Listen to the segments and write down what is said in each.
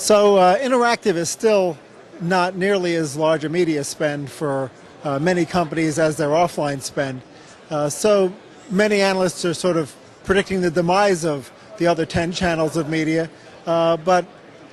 So interactive is still not nearly as large a media spend for many companies as their offline spend. So many analysts are sort of predicting the demise of the other 10 channels of media, but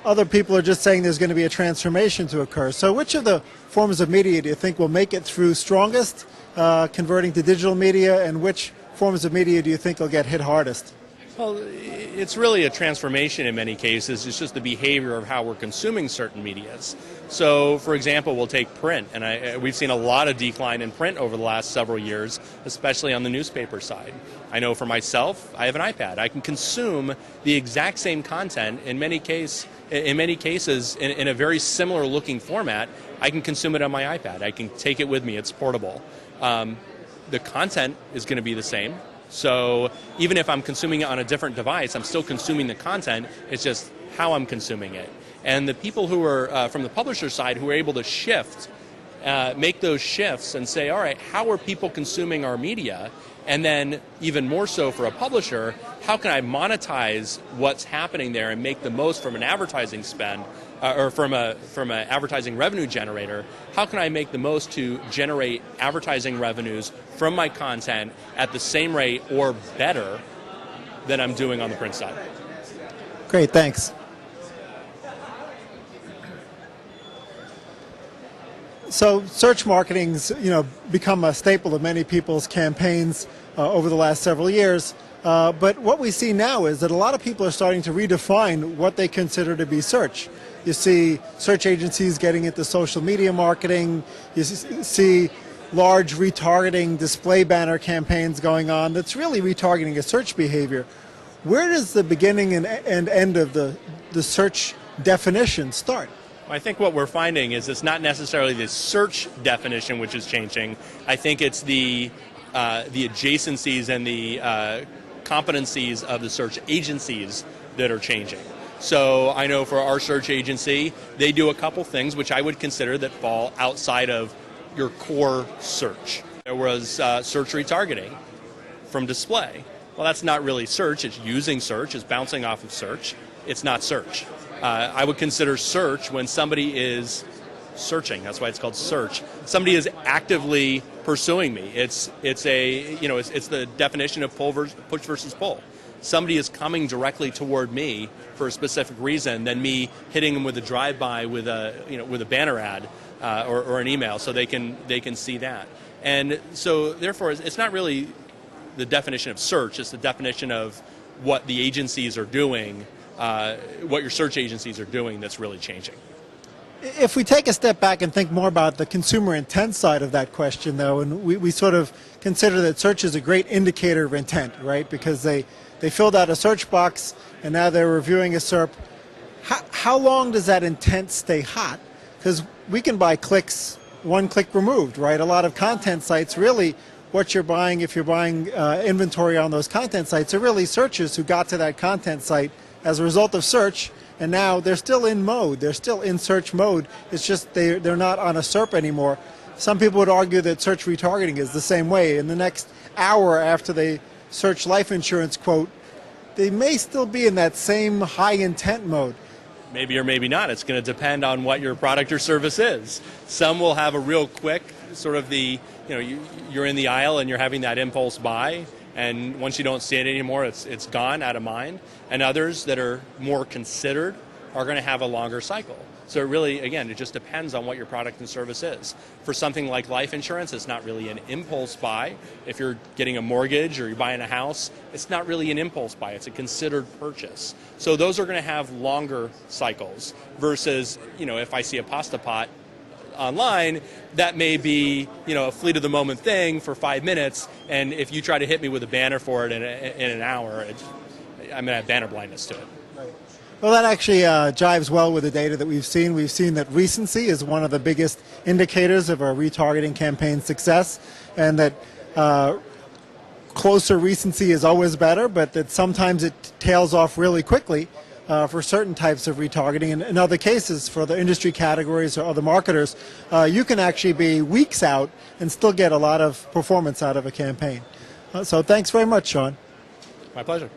other people are just saying there's going to be a transformation to occur. So which of the forms of media do you think will make it through strongest, converting to digital media, and which forms of media do you think will get hit hardest? Well, it's really a transformation in many cases. It's just the behavior of how we're consuming certain medias. So, for example, we'll take print, and we've seen a lot of decline in print over the last several years, especially on the newspaper side. I know for myself, I have an iPad. I can consume the exact same content in many cases in a very similar looking format. I can consume it on my iPad. I can take it with me. It's portable. The content is going to be the same. So even if I'm consuming it on a different device, I'm still consuming the content. It's just how I'm consuming it. And the people who are from the publisher side who are able to shift, make those shifts and say, all right, how are people consuming our media? And then even more so for a publisher, how can I monetize what's happening there and make the most from an advertising spend or from an advertising revenue generator? How can I make the most to generate advertising revenues from my content at the same rate or better than I'm doing on the print side? Great, thanks. So search marketing's become a staple of many people's campaigns over the last several years. But what we see now is that a lot of people are starting to redefine what they consider to be search. You see search agencies getting into social media marketing. You see large retargeting display banner campaigns going on that's really retargeting a search behavior. Where does the beginning and end of the search definition start? I think what we're finding is it's not necessarily the search definition which is changing. I think it's the adjacencies and the competencies of the search agencies that are changing. So I know for our search agency, they do a couple things which I would consider that fall outside of your core search. There was search retargeting from display. Well, that's not really search. It's using search. It's bouncing off of search. It's not search. I would consider search when somebody is searching. That's why it's called search. Somebody is actively pursuing me. It's the definition of push versus pull. Somebody is coming directly toward me for a specific reason than me hitting them with a drive-by with a banner ad or an email, so they can see that. And so therefore, it's not really the definition of search. It's the definition of what the agencies are doing. What your search agencies are doing that's really changing. If we take a step back and think more about the consumer intent side of that question, though, and we sort of consider that search is a great indicator of intent, right? Because they filled out a search box and now they're reviewing a SERP. How long does that intent stay hot? Because we can buy clicks, one click removed, right? A lot of content sites, really what you're buying, if you're buying inventory on those content sites, are really searchers who got to that content site as a result of search, and now they're still in mode. They're still in search mode. It's just they're not on a SERP anymore. Some people would argue that search retargeting is the same way. In the next hour after they search life insurance quote, they may still be in that same high intent mode. Maybe or maybe not. It's going to depend on what your product or service is. Some will have a real quick sort of you're in the aisle and you're having that impulse buy, and once you don't see it anymore, it's gone out of mind. And others that are more considered are going to have a longer cycle. So it really, again, it just depends on what your product and service is. For something like life insurance, it's not really an impulse buy. If you're getting a mortgage or you're buying a house, it's not really an impulse buy. It's a considered purchase. So those are going to have longer cycles versus, if I see a pasta pot online, that may be, a fleet of the moment thing for 5 minutes, and if you try to hit me with a banner for it in an hour, I'm going to have banner blindness to it. Right. Well, that actually jives well with the data that we've seen. We've seen that recency is one of the biggest indicators of a retargeting campaign success, and that closer recency is always better, but that sometimes it tails off really quickly for certain types of retargeting. And in other cases, for the industry categories or other marketers, you can actually be weeks out and still get a lot of performance out of a campaign. So thanks very much, Sean. My pleasure.